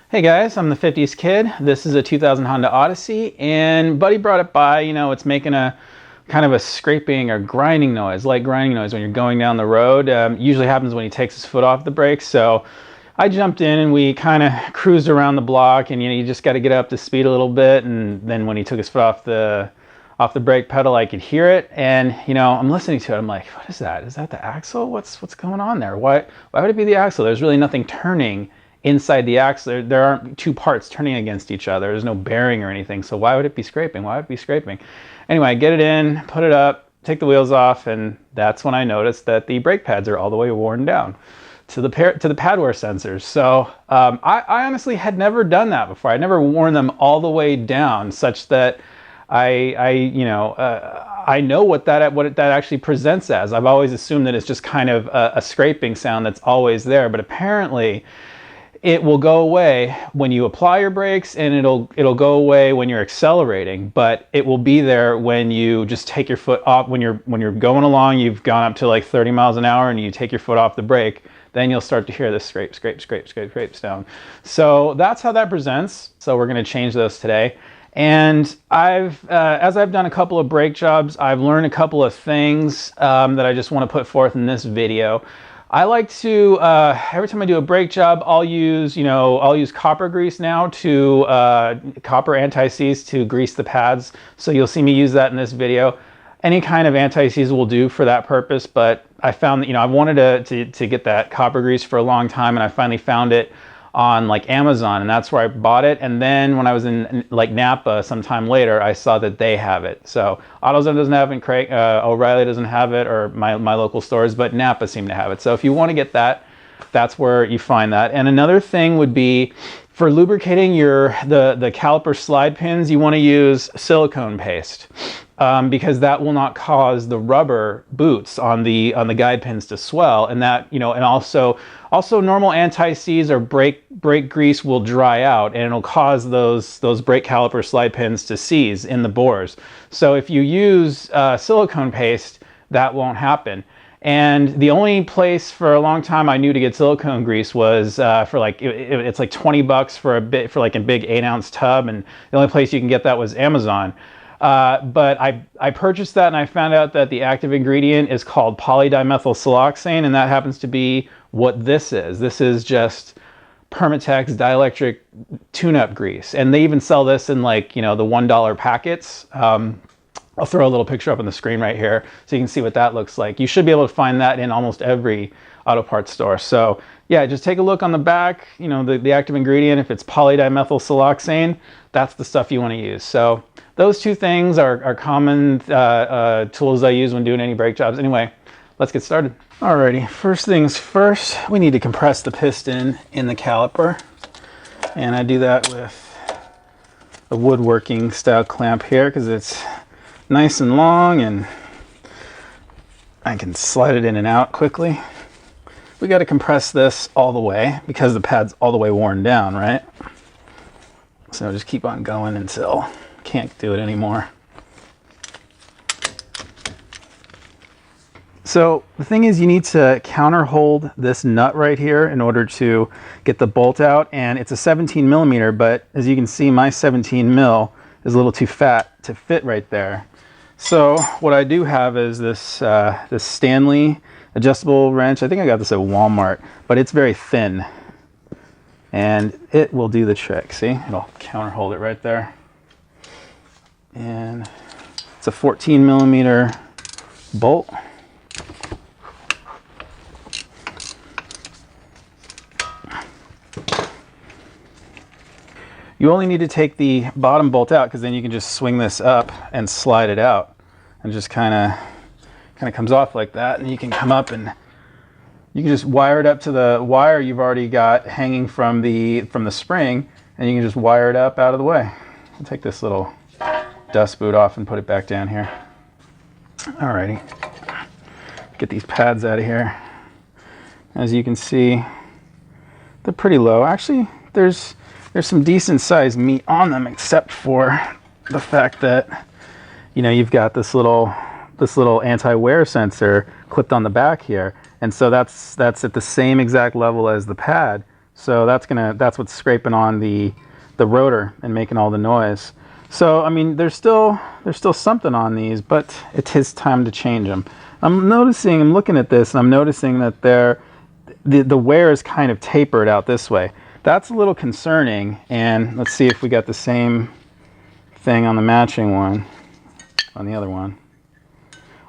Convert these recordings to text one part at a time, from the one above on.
Hey guys, I'm the 50s kid. This is a 2000 Honda Odyssey, and Buddy brought it by. It's making a kind of a scraping or grinding noise, light grinding noise when you're going down the road. Usually happens when he takes his foot off the brake. So I jumped in and we kind of cruised around the block, and you just got to get up to speed a little bit. And then when he took his foot off the brake pedal, I could hear it, and I'm listening to it. I'm like, what is that? Is that the axle? What's going on there? Why would it be the axle? There's really nothing turning inside the axle. There aren't two parts turning against each other. There's no bearing or anything. So why would it be scraping? Why would it be scraping? Anyway, I get it in, put it up, take the wheels off, and that's when I noticed that the brake pads are all the way worn down to the pad wear sensors. So I honestly had never done that before. I'd never worn them all the way down, such that I know what that actually presents as. I've always assumed that it's just kind of a scraping sound that's always there, but apparently it will go away when you apply your brakes, and it'll go away when you're accelerating, but it will be there when you just take your foot off. When you're going along, you've gone up to like 30 miles an hour and you take your foot off the brake, then you'll start to hear this scrape sound. So that's how that presents. So we're going to change those today. And as I've done a couple of brake jobs, I've learned a couple of things that I just want to put forth in this video. I like to, every time I do a brake job, I'll use copper grease now copper anti-seize to grease the pads. So you'll see me use that in this video. Any kind of anti-seize will do for that purpose, but I found that, I wanted to get that copper grease for a long time, and I finally found it on like Amazon, and that's where I bought it. And then when I was in like Napa sometime later, I saw that they have it. So AutoZone doesn't have it, O'Reilly doesn't have it, or my local stores, but Napa seem to have it. So if you want to get that, that's where you find that. And another thing would be for lubricating the caliper slide pins, you want to use silicone paste. Because that will not cause the rubber boots on the guide pins to swell, and that and also normal anti-seize or brake grease will dry out, and it'll cause those brake caliper slide pins to seize in the bores. So if you use silicone paste, that won't happen. And the only place for a long time I knew to get silicone grease was for like it's like $20 for like a big 8-ounce tub, and the only place you can get that was Amazon. But I purchased that, and I found out that the active ingredient is called polydimethylsiloxane, and that happens to be what this is. This is just Permatex dielectric tune-up grease, and they even sell this in like the $1 packets. I'll throw a little picture up on the screen right here so you can see what that looks like. You should be able to find that in almost every auto parts store. So yeah, just take a look on the back, the active ingredient. If it's polydimethylsiloxane, that's the stuff you want to use. So those two things are common tools I use when doing any brake jobs. Anyway, let's get started. Alrighty, first things first, we need to compress the piston in the caliper. And I do that with a woodworking style clamp here because it's nice and long and I can slide it in and out quickly. We got to compress this all the way because the pad's all the way worn down, right? So just keep on going until can't do it anymore. So the thing is, you need to counter hold this nut right here in order to get the bolt out, and it's a 17 millimeter, but as you can see, my 17 mil is a little too fat to fit right there. So what I do have is this this Stanley adjustable wrench. I think I got this at Walmart, but it's very thin and it will do the trick. See, it'll counter hold it right there. And it's a 14 millimeter bolt. You only need to take the bottom bolt out because then you can just swing this up and slide it out, and just kind of comes off like that, and you can come up and you can just wire it up to the wire you've already got hanging from the spring, and you can just wire it up out of the way. I'll take this little dust boot off and put it back down here. Alrighty, get these pads out of here. As you can see, they're pretty low. Actually, there's some decent sized meat on them, except for the fact that you've got this little anti-wear sensor clipped on the back here, and so that's at the same exact level as the pad. So that's what's scraping on the rotor and making all the noise. So I mean, there's still something on these, but it is time to change them. I'm looking at this, and I'm noticing that the wear is kind of tapered out this way. That's a little concerning. And let's see if we got the same thing on the matching one. On the other one.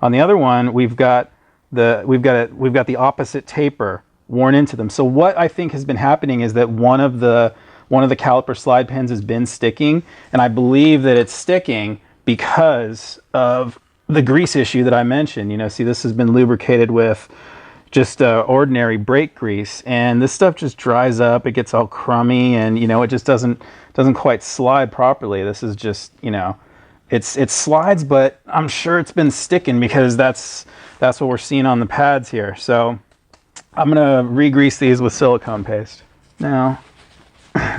On the other one, we've got the opposite taper worn into them. So what I think has been happening is that one of the caliper slide pins has been sticking, and I believe that it's sticking because of the grease issue that I mentioned. You know, see, this has been lubricated with just ordinary brake grease, and this stuff just dries up. It gets all crummy, and you know, it just doesn't quite slide properly. This is just, you know, it slides, but I'm sure it's been sticking because that's what we're seeing on the pads here. So I'm gonna re-grease these with silicone paste. Now,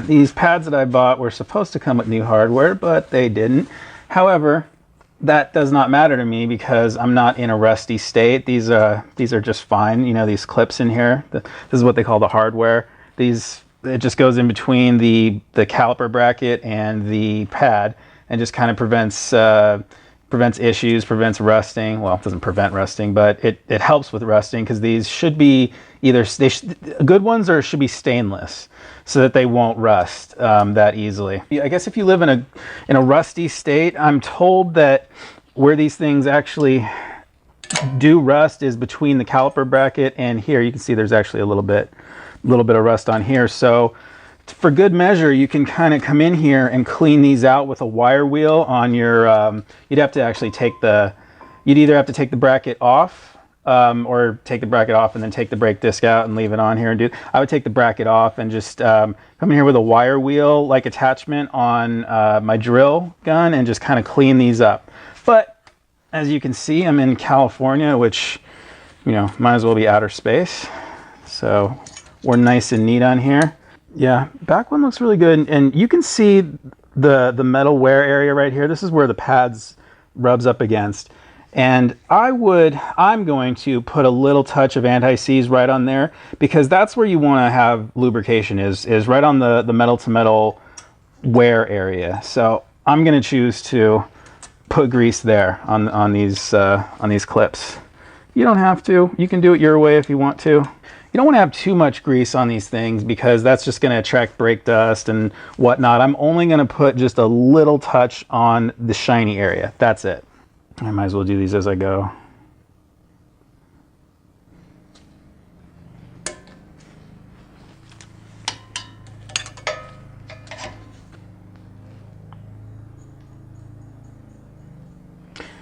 these pads that I bought were supposed to come with new hardware, but they didn't. However, that does not matter to me because I'm not in a rusty state. These are just fine. You know, these clips in here, this is what they call the hardware. It just goes in between the caliper bracket and the pad, and just kind of prevents issues, prevents rusting. Well, it doesn't prevent rusting, but it helps with rusting, because these should be either good ones, or should be stainless, so that they won't rust that easily. I guess if you live in a rusty state, I'm told that where these things actually do rust is between the caliper bracket and here. You can see there's actually a little bit of rust on here. So for good measure, you can kind of come in here and clean these out with a wire wheel on your, you'd either have to take the bracket off, or take the bracket off and then take the brake disc out and leave it on here. I would take the bracket off and just come in here with a wire wheel like attachment on my drill gun and just kind of clean these up. But as you can see, I'm in California, which, you know, might as well be outer space. So we're nice and neat on here. Yeah, back one looks really good, and you can see the metal wear area right here. This is where the pads rubs up against, and I'm going to put a little touch of anti-seize right on there, because that's where you want to have lubrication, is right on the metal to metal wear area. So I'm going to choose to put grease there on these clips. You don't have to. You can do it your way if you want to. You don't want to have too much grease on these things, because that's just going to attract brake dust and whatnot. I'm only going to put just a little touch on the shiny area. That's it. I might as well do these as I go.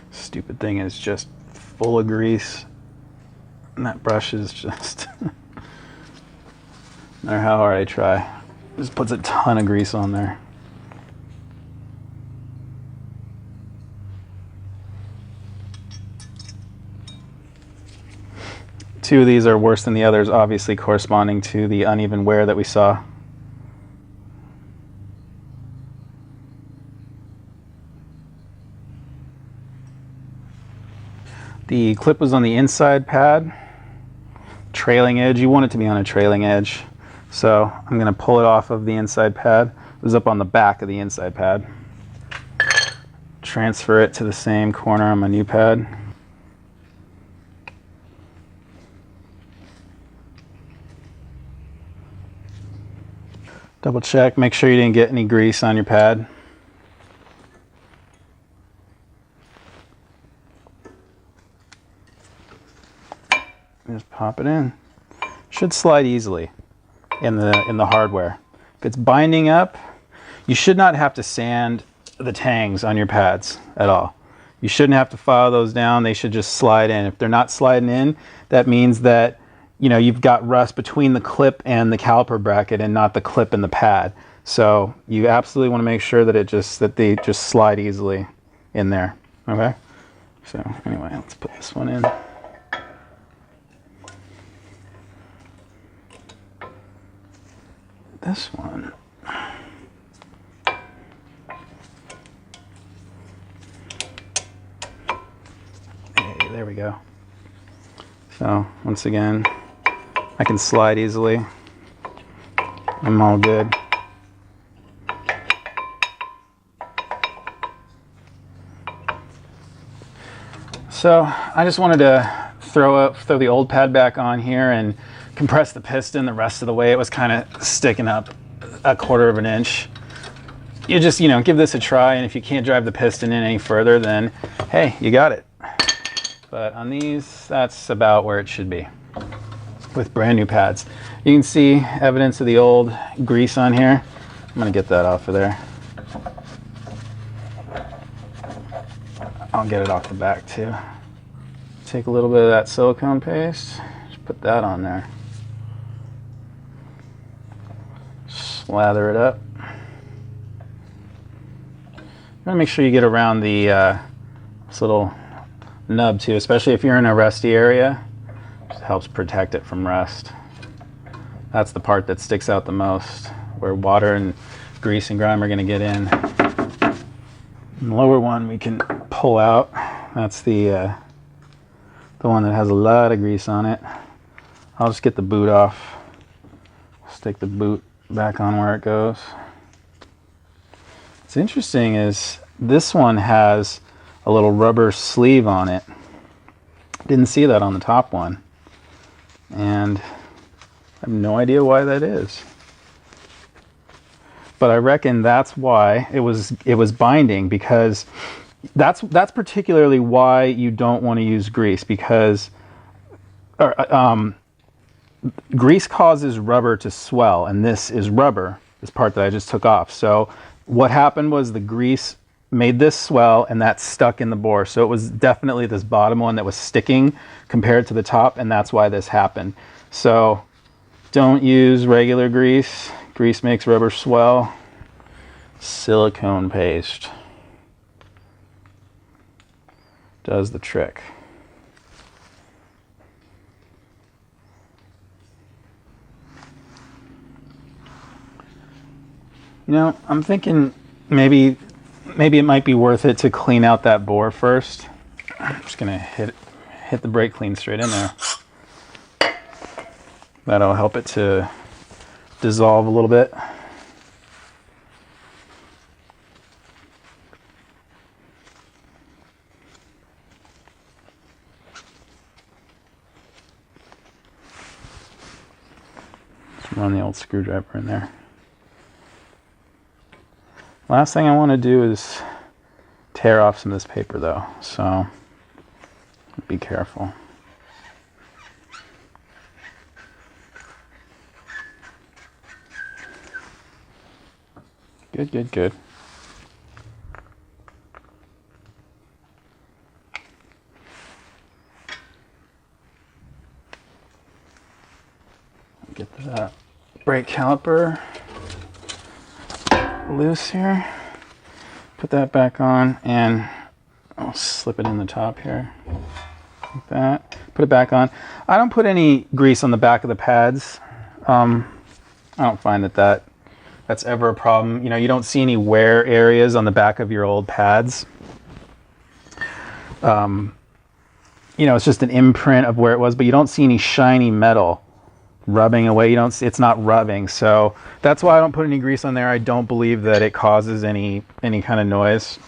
Stupid thing is just full of grease. And that brush is just, no matter how hard I try, just puts a ton of grease on there. Two of these are worse than the others, obviously corresponding to the uneven wear that we saw. The clip was on the inside pad, trailing edge. You want it to be on a trailing edge. So I'm going to pull it off of the inside pad. It was up on the back of the inside pad. Transfer it to the same corner on my new pad. Double check, make sure you didn't get any grease on your pad. Just pop it in. Should slide easily in the hardware. If it's binding up, you should not have to sand the tangs on your pads at all. You shouldn't have to file those down. They should just slide in. If they're not sliding in, that means that, you know, you've got rust between the clip and the caliper bracket, and not the clip and the pad. So you absolutely want to make sure that they just slide easily in there. Okay. So anyway, let's put this one in. This one. Hey, there we go. So once again, I can slide easily I'm all good. So I just wanted to throw the old pad back on here and compress the piston the rest of the way. It was kind of sticking up a 1/4 of an inch. You just, give this a try, and if you can't drive the piston in any further, then hey, you got it. But on these, that's about where it should be with brand new pads. You can see evidence of the old grease on here. I'm gonna get that off of there. I'll get it off the back too. Take a little bit of that silicone paste, just put that on there. Slather it up. You want to make sure you get around the this little nub too, especially if you're in a rusty area. It helps protect it from rust. That's the part that sticks out the most, where water and grease and grime are going to get in. And the lower one we can pull out. That's the one that has a lot of grease on it. I'll just get the boot off. Stick the boot back on where it goes. What's interesting is this one has a little rubber sleeve on it. Didn't see that on the top one. And I have no idea why that is. But I reckon that's why it was binding, because that's particularly why you don't want to use grease, because grease causes rubber to swell, and this is rubber, this part that I just took off. So what happened was the grease made this swell, and that stuck in the bore. So it was definitely this bottom one that was sticking compared to the top, and that's why this happened. So don't use regular grease. Grease makes rubber swell. Silicone paste does the trick. I'm thinking maybe it might be worth it to clean out that bore first. I'm just gonna hit the brake clean straight in there. That'll help it to dissolve a little bit. Just run the old screwdriver in there. Last thing I want to do is tear off some of this paper though, so be careful. Good, good, good. Get that brake caliper loose here. Put that back on, and I'll slip it in the top here like that. Put it back on. I don't put any grease on the back of the pads. I don't find that's ever a problem. You don't see any wear areas on the back of your old pads. It's just an imprint of where it was, but you don't see any shiny metal rubbing away. It's not rubbing, so that's why I don't put any grease on there. I don't believe that it causes any kind of noise,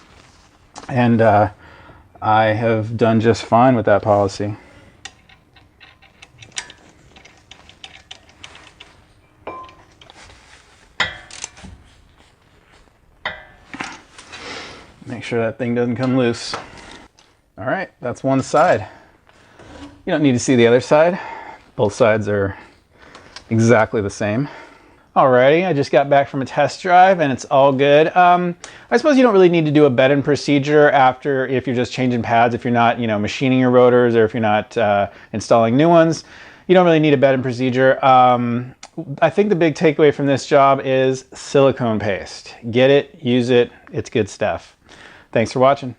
and I have done just fine with that policy. Make sure that thing doesn't come loose. All right, that's one side. You don't need to see the other side. Both sides are exactly the same. Alrighty, I just got back from a test drive and it's all good. I suppose you don't really need to do a bed-in procedure after, if you're just changing pads, if you're not, machining your rotors, or if you're not installing new ones. You don't really need a bed-in procedure. I think the big takeaway from this job is silicone paste. Get it, use it, it's good stuff. Thanks for watching.